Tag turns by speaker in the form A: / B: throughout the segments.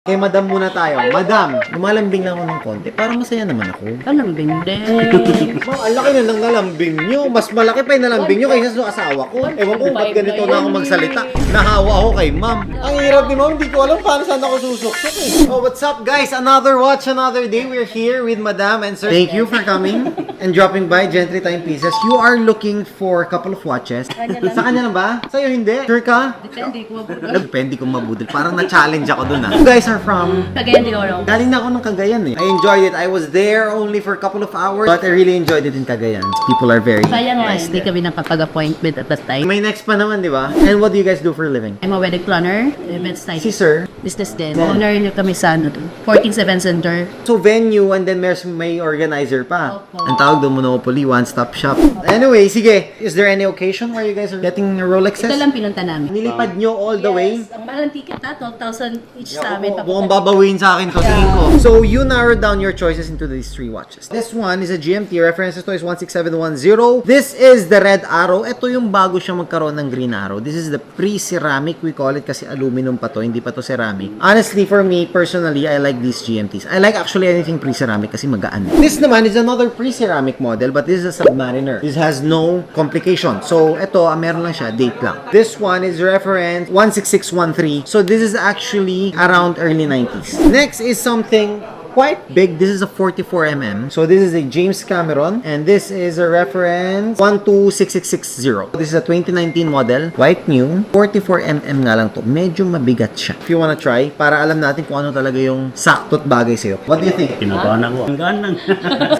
A: Kay Madam muna tayo. Madam, lumalambing lang ako ng konti. Parang masaya naman ako.
B: Kalambing din.
A: Ma'am, ang laki na ng nalambing nyo. Mas malaki pa yung nalambing nyo kaysa sa asawa ko. Ewan ko ba't ganito na ako magsalita. Nahawa ako kay ma'am. Ang hirap ni ma'am, hindi ko alam paano saan ako susuksok eh. Oh, what's up guys? Another watch, another day. We're here with Madam and Sir. Thank you for coming and dropping by Gentry Time Pieces. You are looking for a couple of watches. Sa kanya lang ba? Sa'yo hindi? Sure ka?
B: Depende kung mabudol.
A: Depende kung mabudol. Parang na-challenge ako dun ah. You guys are from?
B: Cagayan de Oro.
A: Galing na ako ng Cagayan eh. I enjoyed it. I was there only for a couple of hours, but I really enjoyed it in Cagayan. People are very
B: Sayang nga,
A: nice
B: hindi
A: there.
B: kami nakapag-appointment at that time.
A: May next pa naman, di ba? And what do you guys do for a living?
B: I'm a wedding planner, event
A: Si
B: stylist,
A: Sir.
B: business din. Owner niyo kami sa 14-7 Center.
A: So venue and then may organizer pa.
B: Opo.
A: Ang tawag doon Monopoly, one-stop shop. Anyway, sige. Is there any occasion where you guys are getting Rolexes?
B: Ito lang pinunta namin.
A: Nilipad nyo all the way?
B: Ang mahal ng ticket na, 12,000 each sa amin.
A: Mukhang babawin sa akin to, tingin ko. So, you narrowed down your choices into these three watches. This one is a GMT. Reference to is 16710. This is the red arrow. Ito yung bago siya magkaroon ng green arrow. This is the pre-ceramic. We call it kasi aluminum pa to. Hindi pa to ceramic. Honestly, for me, personally, I like these GMTs. I like actually anything pre-ceramic kasi magaan. This naman is another pre-ceramic model, but this is a Submariner. This has no complication. So, ito, meron lang siya, date lang. This one is reference 16613. So, this is actually around early 90s. Next is something quite big. This is a 44mm. So this is a James Cameron and this is a reference 126660. This is a 2019 model, quite new. 44mm nga lang to. Medyo mabigat siya. If you wanna try, para alam natin kung ano talaga yung sakto't bagay sa'yo. What do you think?
C: Kinubahan ako. Ang ganang.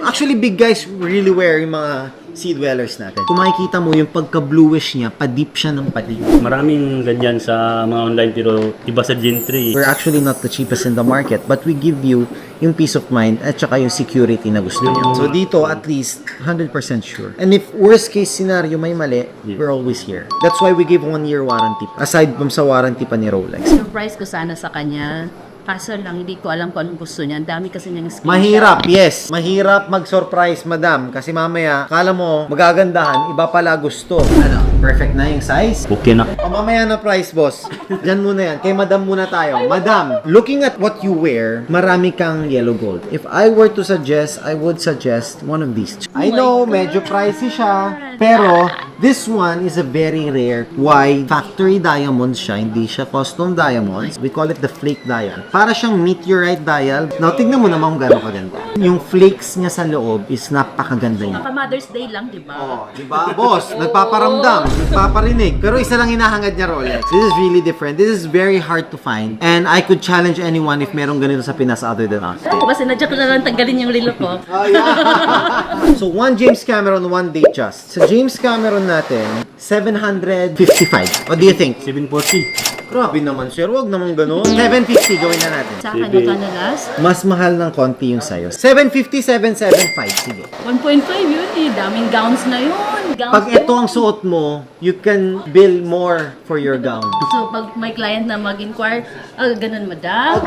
A: Actually, big guys really wear yung mga sea dwellers natin. Kung makikita mo yung pagka-bluish niya, pa-deep siya ng pa-deep.
C: Maraming ganyan sa mga online pero iba sa Gentry.
A: We're actually not the cheapest in the market, but we give you yung peace of mind at saka yung security na gusto niyo. So dito, at least, 100% sure. And if worst case scenario may mali, we're always here. That's why we give 1-year warranty. Aside from sa warranty pa ni Rolex.
B: Surprise ko sana sa kanya. Kaso lang, hindi ko alam kung anong gusto niya. Ang dami kasi niyang skin.
A: Mahirap, yes. Mahirap mag-surprise, madam. Kasi mamaya, kala mo, magagandahan, iba pala gusto. Ano? Perfect na yung size?
C: Okay na.
A: O mamaya na price, boss. Diyan muna yan. Kay madam muna tayo. Madam, looking at what you wear, marami kang yellow gold. If I were to suggest, I would suggest one of these. I know, medyo pricey siya. Pero, this one is a very rare. Why? Factory diamonds siya. Hindi siya custom diamonds. We call it the flake dial. Para siyang meteorite dial. Now, tignan mo naman kung gano'ng kaganda. Yung flakes niya sa loob is napakaganda niya.
B: Baka Mother's Day lang, di ba?
A: Oh, di ba, boss? Nagpaparamdam, nagpaparinig. Pero isa lang hinahangad niya Rolex. This is really different. This is very hard to find. And I could challenge anyone if merong ganito sa Pinas other than us.
B: Kasi nadya ko na lang tanggalin yung relo ko.
A: Oh, yeah. So, one James Cameron, one Datejust. Sa James Cameron natin, 755. What do you think?
C: 740.
A: Grabe naman, sir. Huwag naman ganun. 750 gawin na natin.
B: Sa akin, magkano last?
A: Mas mahal ng konti yung sayo. 750, 775. Sige.
B: 1.5 yun eh. Daming gowns na yun. Gowns
A: Pag ito ang suot mo, you can bill more for your gown.
B: So, pag may client na mag-inquire, ganun madam.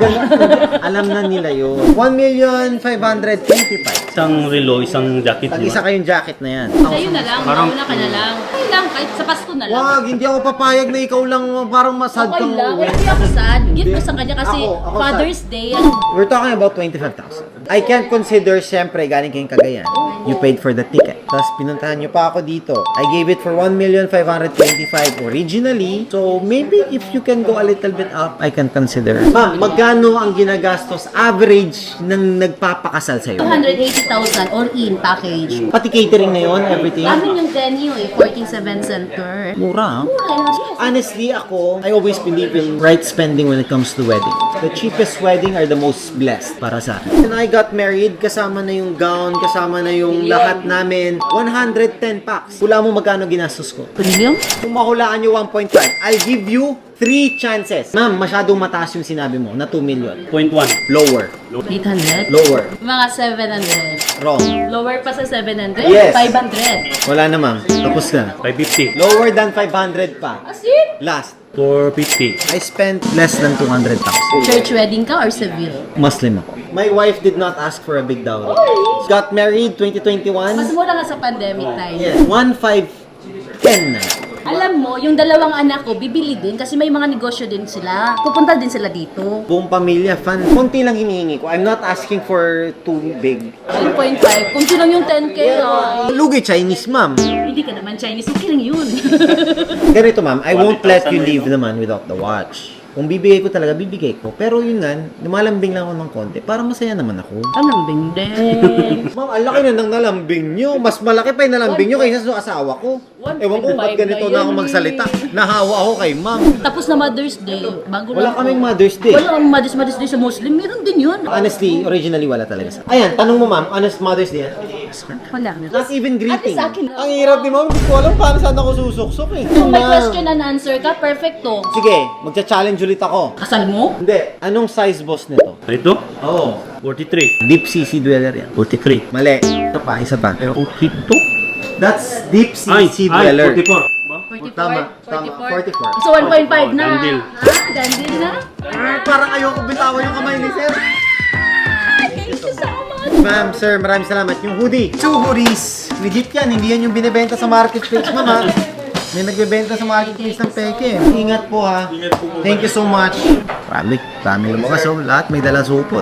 A: Alam na nila yun. 1,525,000.
C: Isang relo, isang jacket.
A: Pag
C: di
A: isa
C: ba?
A: kayong jacket na yan.
B: Sa'yo na lang,
C: Parang-
B: mauna ka na lang. Ay lang, kahit sa Pasko na lang.
A: Wag, hindi ako papayag na ikaw lang parang masad
B: Okay
A: kang
B: lang,
A: uwi.
B: hindi ako sad. Gift ko sa kanya kasi
A: Ako
B: Father's
A: sad.
B: Day.
A: We're talking about 25,000. I can't consider, syempre, galing kayong Cagayan. You paid for the ticket. Tapos pinuntahan nyo pa ako dito. I gave it for 1,525,000 originally. So, maybe if you can go a little bit up, I can consider. Ma'am, magkano ang ginagastos average ng nagpapakasal sa'yo?
B: 280,000 all in package.
A: Pati catering na yun, everything?
B: Amin yung venue eh, 14-7 Center.
A: Mura, ha?
B: Yes.
A: Honestly, ako, I always believe in right spending when it comes to wedding. The cheapest wedding are the most blessed para sa akin. When I got married, kasama na yung gown, kasama na yung lahat namin. 110 packs. Hula mo magkano ginastos ko.
B: Premium?
A: Kung mahulaan nyo 1.5, I'll give you 3 chances. Ma'am, masyadong mataas yung sinabi mo na 2 million.
C: 0.1.
A: Lower.
B: 800?
A: Lower.
B: Mga 700.
A: Wrong.
B: Lower pa sa 700?
A: Yes.
B: 500.
A: Wala na, ma'am. Tapos na.
C: 550.
A: Lower than 500 pa.
B: As in?
A: Last.
C: 450.
A: I spent less than 200,000.
B: Church wedding ka or civil?
A: Muslim ako. My wife did not ask for a big dowry. Got married 2021.
B: Mas mura nga sa pandemic time.
A: Yes. 1,510 na.
B: Alam mo, yung dalawang anak ko, bibili din kasi may mga negosyo din sila. Pupunta din sila dito.
A: Buong pamilya, fan. Konti lang hinihingi ko. I'm not asking for too big.
B: 8.5. Kung sino yung 10K,
A: Lugi Chinese, ma'am.
B: hindi ka naman Chinese. Okay lang yun.
A: Ganito, ma'am. I won't let you leave naman without the watch. Kung bibigay ko talaga, bibigay ko. Pero yun nga, lumalambing lang ako ng konti. Para masaya naman ako.
B: Anong bingdeng?
A: Ma'am, ang laki na ng nalambing nyo. Mas malaki pa yung nalambing nyo kaysa sa asawa ko. Ewan ko ba't ganito na ako magsalita. Nahawa ako kay ma'am.
B: Tapos na Mother's Day. Bago
A: Wala
B: lang
A: kaming
B: ako.
A: Mother's Day.
B: Wala ang Mother's Day sa Muslim. Meron din yun.
A: Honestly, originally wala talaga sa... Ayan, tanong mo ma'am, honest Mother's Day.
B: Wala.
A: Not even greeting.
B: Ate, sa akin.
A: Ang hirap ni ma'am, hindi ko alam paano saan ako susuksok eh.
B: Kung may
A: Ma'am.
B: question and answer ka, perfecto.
A: Sige, magcha-challenge ulit ako.
B: Kasal mo?
A: Hindi, anong size boss nito?
C: Ito?
A: Oo.
C: 43.
A: Deep sea sea dweller yan.
C: 43.
A: Mali. Isa pa.
C: 42?
A: That's deep sea sea
C: 44.
A: dweller.
C: Ba?
B: 44?
A: Tama, tama. 44.
B: So 1.5 na.
C: Dandil.
B: Dandil na?
A: Parang ayoko bitawan yung kamay ni sir.
B: Thank you so much.
A: Ma'am, sir, maraming salamat. Yung hoodie. 2 hoodies. Legit yan. Hindi yan yung binibenta sa marketplace, ma'am ha. May nagbebenta sa marketplace ng peke. Ingat po ha. Thank you so much. Marami lang mga so. Lahat may dalang supot.